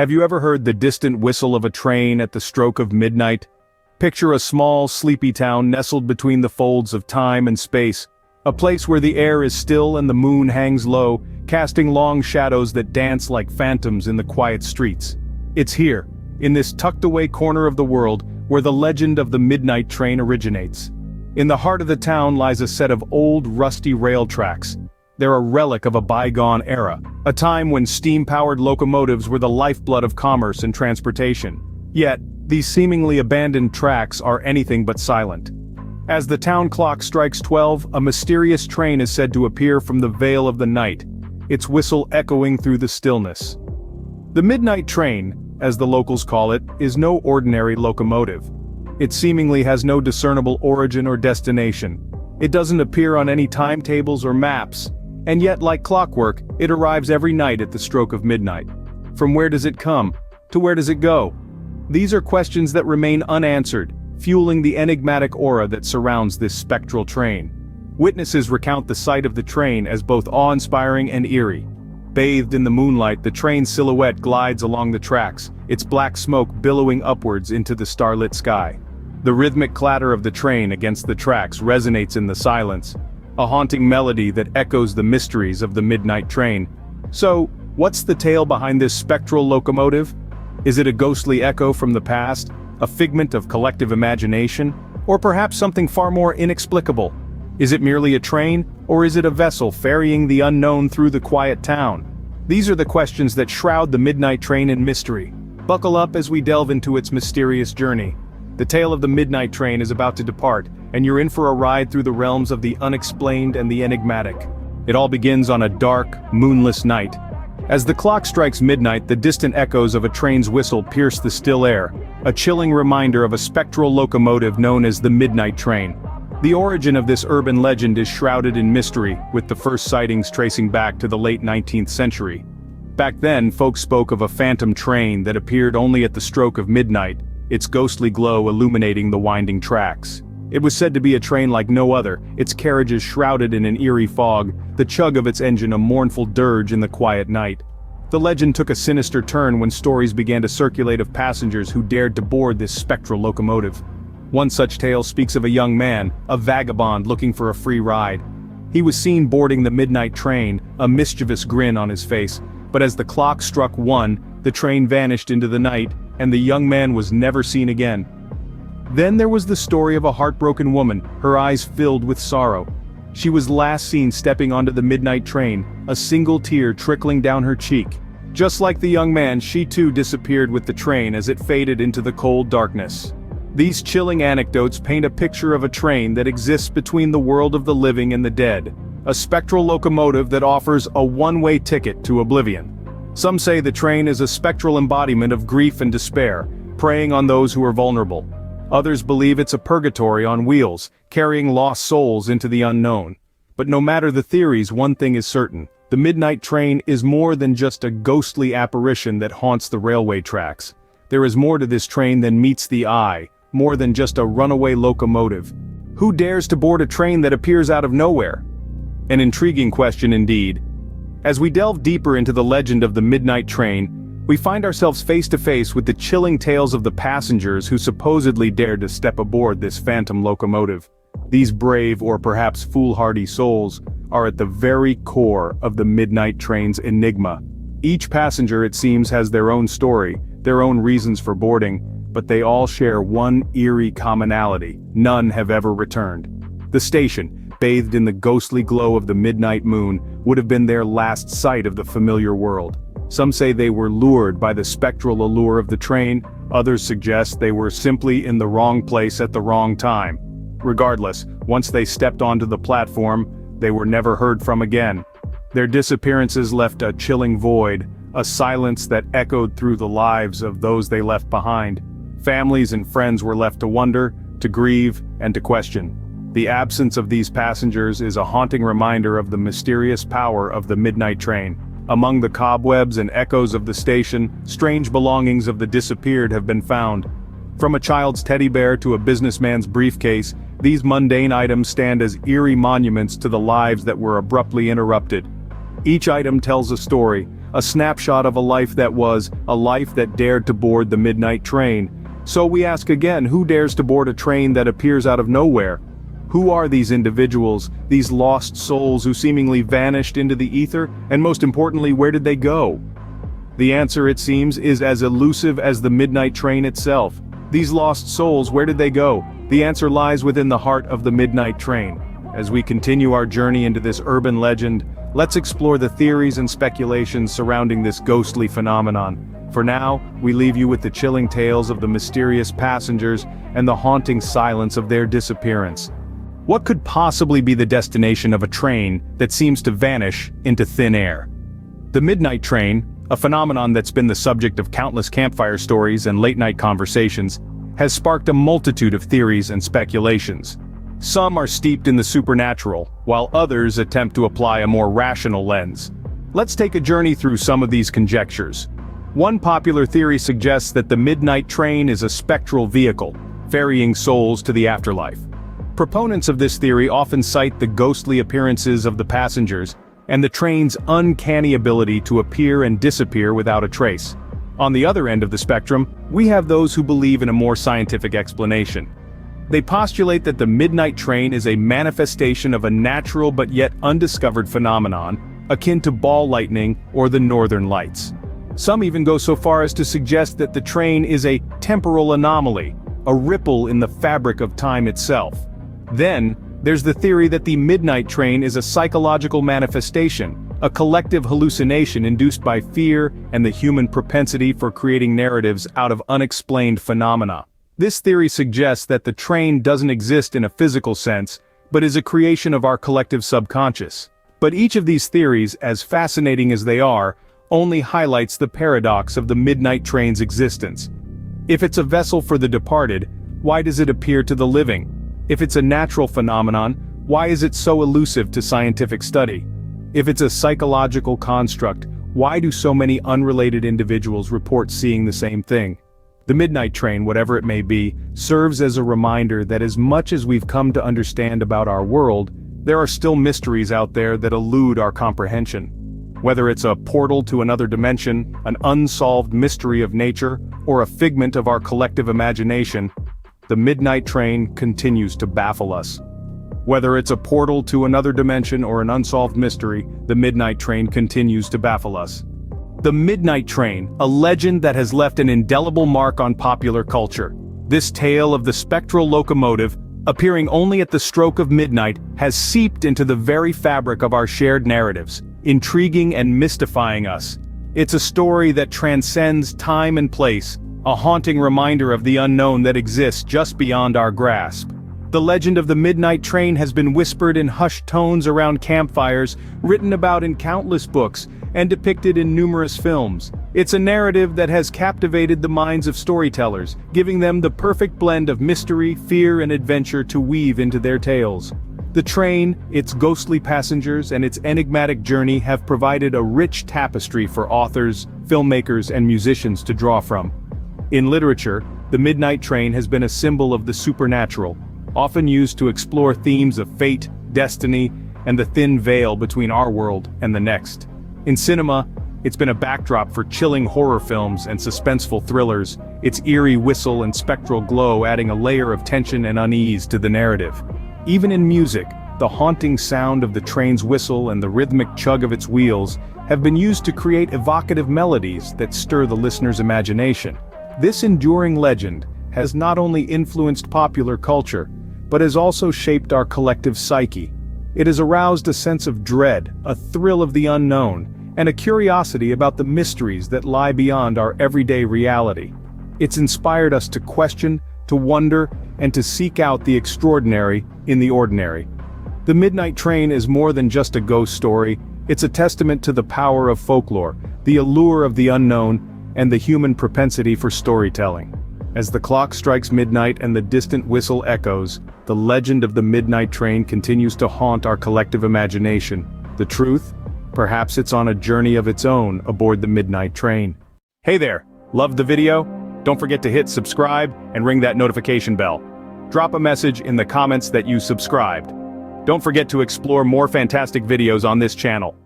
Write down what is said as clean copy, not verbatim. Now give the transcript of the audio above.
Have you ever heard the distant whistle of a train at the stroke of midnight? Picture a small, sleepy town nestled between the folds of time and space, a place where the air is still and the moon hangs low, casting long shadows that dance like phantoms in the quiet streets. It's here, in this tucked-away corner of the world, where the legend of the midnight train originates. In the heart of the town lies a set of old, rusty rail tracks. They're a relic of a bygone era, a time when steam-powered locomotives were the lifeblood of commerce and transportation. Yet, these seemingly abandoned tracks are anything but silent. As the town clock strikes 12, a mysterious train is said to appear from the veil of the night, its whistle echoing through the stillness. The midnight train, as the locals call it, is no ordinary locomotive. It seemingly has no discernible origin or destination. It doesn't appear on any timetables or maps, and yet like clockwork, it arrives every night at the stroke of midnight. From where does it come? To where does it go? These are questions that remain unanswered, fueling the enigmatic aura that surrounds this spectral train. Witnesses recount the sight of the train as both awe-inspiring and eerie. Bathed in the moonlight, the train's silhouette glides along the tracks, its black smoke billowing upwards into the starlit sky. The rhythmic clatter of the train against the tracks resonates in the silence, a haunting melody that echoes the mysteries of the midnight train. So, what's the tale behind this spectral locomotive? Is it a ghostly echo from the past, a figment of collective imagination, or perhaps something far more inexplicable? Is it merely a train, or is it a vessel ferrying the unknown through the quiet town? These are the questions that shroud the midnight train in mystery. Buckle up as we delve into its mysterious journey. The tale of the midnight train is about to depart, and you're in for a ride through the realms of the unexplained and the enigmatic. It all begins on a dark, moonless night. As the clock strikes midnight, the distant echoes of a train's whistle pierce the still air, a chilling reminder of a spectral locomotive known as the midnight train. The origin of this urban legend is shrouded in mystery, with the first sightings tracing back to the late 19th century. Back then, folks spoke of a phantom train that appeared only at the stroke of midnight, its ghostly glow illuminating the winding tracks. It was said to be a train like no other, its carriages shrouded in an eerie fog, the chug of its engine a mournful dirge in the quiet night. The legend took a sinister turn when stories began to circulate of passengers who dared to board this spectral locomotive. One such tale speaks of a young man, a vagabond looking for a free ride. He was seen boarding the midnight train, a mischievous grin on his face, but as the clock struck 1, the train vanished into the night, and the young man was never seen again. Then there was the story of a heartbroken woman, her eyes filled with sorrow. She was last seen stepping onto the midnight train, a single tear trickling down her cheek. Just like the young man, she too disappeared with the train as it faded into the cold darkness. These chilling anecdotes paint a picture of a train that exists between the world of the living and the dead, a spectral locomotive that offers a one-way ticket to oblivion. Some say the train is a spectral embodiment of grief and despair, preying on those who are vulnerable. Others believe it's a purgatory on wheels, carrying lost souls into the unknown. But no matter the theories, one thing is certain: the midnight train is more than just a ghostly apparition that haunts the railway tracks. There is more to this train than meets the eye, more than just a runaway locomotive. Who dares to board a train that appears out of nowhere? An intriguing question indeed. As we delve deeper into the legend of the midnight train, we find ourselves face to face with the chilling tales of the passengers who supposedly dared to step aboard this phantom locomotive. These brave or perhaps foolhardy souls are at the very core of the midnight train's enigma. Each passenger, it seems, has their own story, their own reasons for boarding, but they all share one eerie commonality: none have ever returned. The station, bathed in the ghostly glow of the midnight moon, would have been their last sight of the familiar world. Some say they were lured by the spectral allure of the train, others suggest they were simply in the wrong place at the wrong time. Regardless, once they stepped onto the platform, they were never heard from again. Their disappearances left a chilling void, a silence that echoed through the lives of those they left behind. Families and friends were left to wonder, to grieve, and to question. The absence of these passengers is a haunting reminder of the mysterious power of the midnight train. Among the cobwebs and echoes of the station, strange belongings of the disappeared have been found. From a child's teddy bear to a businessman's briefcase, these mundane items stand as eerie monuments to the lives that were abruptly interrupted. Each item tells a story, a snapshot of a life that was, a life that dared to board the midnight train. So we ask again, who dares to board a train that appears out of nowhere? Who are these individuals, these lost souls who seemingly vanished into the ether, and most importantly, where did they go? The answer, it seems, is as elusive as the midnight train itself. These lost souls, where did they go? The answer lies within the heart of the midnight train. As we continue our journey into this urban legend, let's explore the theories and speculations surrounding this ghostly phenomenon. For now, we leave you with the chilling tales of the mysterious passengers and the haunting silence of their disappearance. What could possibly be the destination of a train that seems to vanish into thin air? The midnight train, a phenomenon that's been the subject of countless campfire stories and late-night conversations, has sparked a multitude of theories and speculations. Some are steeped in the supernatural, while others attempt to apply a more rational lens. Let's take a journey through some of these conjectures. One popular theory suggests that the midnight train is a spectral vehicle, ferrying souls to the afterlife. Proponents of this theory often cite the ghostly appearances of the passengers and the train's uncanny ability to appear and disappear without a trace. On the other end of the spectrum, we have those who believe in a more scientific explanation. They postulate that the midnight train is a manifestation of a natural but yet undiscovered phenomenon, akin to ball lightning or the northern lights. Some even go so far as to suggest that the train is a temporal anomaly, a ripple in the fabric of time itself. Then, there's the theory that the midnight train is a psychological manifestation, a collective hallucination induced by fear and the human propensity for creating narratives out of unexplained phenomena. This theory suggests that the train doesn't exist in a physical sense, but is a creation of our collective subconscious. But each of these theories, as fascinating as they are, only highlights the paradox of the midnight train's existence. If it's a vessel for the departed, why does it appear to the living? If it's a natural phenomenon, why is it so elusive to scientific study? If it's a psychological construct, why do so many unrelated individuals report seeing the same thing? The midnight train, whatever it may be, serves as a reminder that as much as we've come to understand about our world, there are still mysteries out there that elude our comprehension. Whether it's a portal to another dimension, an unsolved mystery of nature, or a figment of our collective imagination, the midnight train continues to baffle us. Whether it's a portal to another dimension or an unsolved mystery, the midnight train continues to baffle us. The midnight train, a legend that has left an indelible mark on popular culture. This tale of the spectral locomotive, appearing only at the stroke of midnight, has seeped into the very fabric of our shared narratives, intriguing and mystifying us. It's a story that transcends time and place, a haunting reminder of the unknown that exists just beyond our grasp. The legend of the midnight train has been whispered in hushed tones around campfires, written about in countless books, and depicted in numerous films. It's a narrative that has captivated the minds of storytellers, giving them the perfect blend of mystery, fear, and adventure to weave into their tales. The train, its ghostly passengers, and its enigmatic journey have provided a rich tapestry for authors, filmmakers, and musicians to draw from. In literature, the midnight train has been a symbol of the supernatural, often used to explore themes of fate, destiny, and the thin veil between our world and the next. In cinema, it's been a backdrop for chilling horror films and suspenseful thrillers, its eerie whistle and spectral glow adding a layer of tension and unease to the narrative. Even in music, the haunting sound of the train's whistle and the rhythmic chug of its wheels have been used to create evocative melodies that stir the listener's imagination. This enduring legend has not only influenced popular culture, but has also shaped our collective psyche. It has aroused a sense of dread, a thrill of the unknown, and a curiosity about the mysteries that lie beyond our everyday reality. It's inspired us to question, to wonder, and to seek out the extraordinary in the ordinary. The midnight train is more than just a ghost story, it's a testament to the power of folklore, the allure of the unknown, and the human propensity for storytelling. As the clock strikes midnight and the distant whistle echoes, the legend of the midnight train continues to haunt our collective imagination. The truth? Perhaps it's on a journey of its own aboard the midnight train. Hey there, loved the video? Don't forget to hit subscribe and ring that notification bell. Drop a message in the comments that you subscribed. Don't forget to explore more fantastic videos on this channel.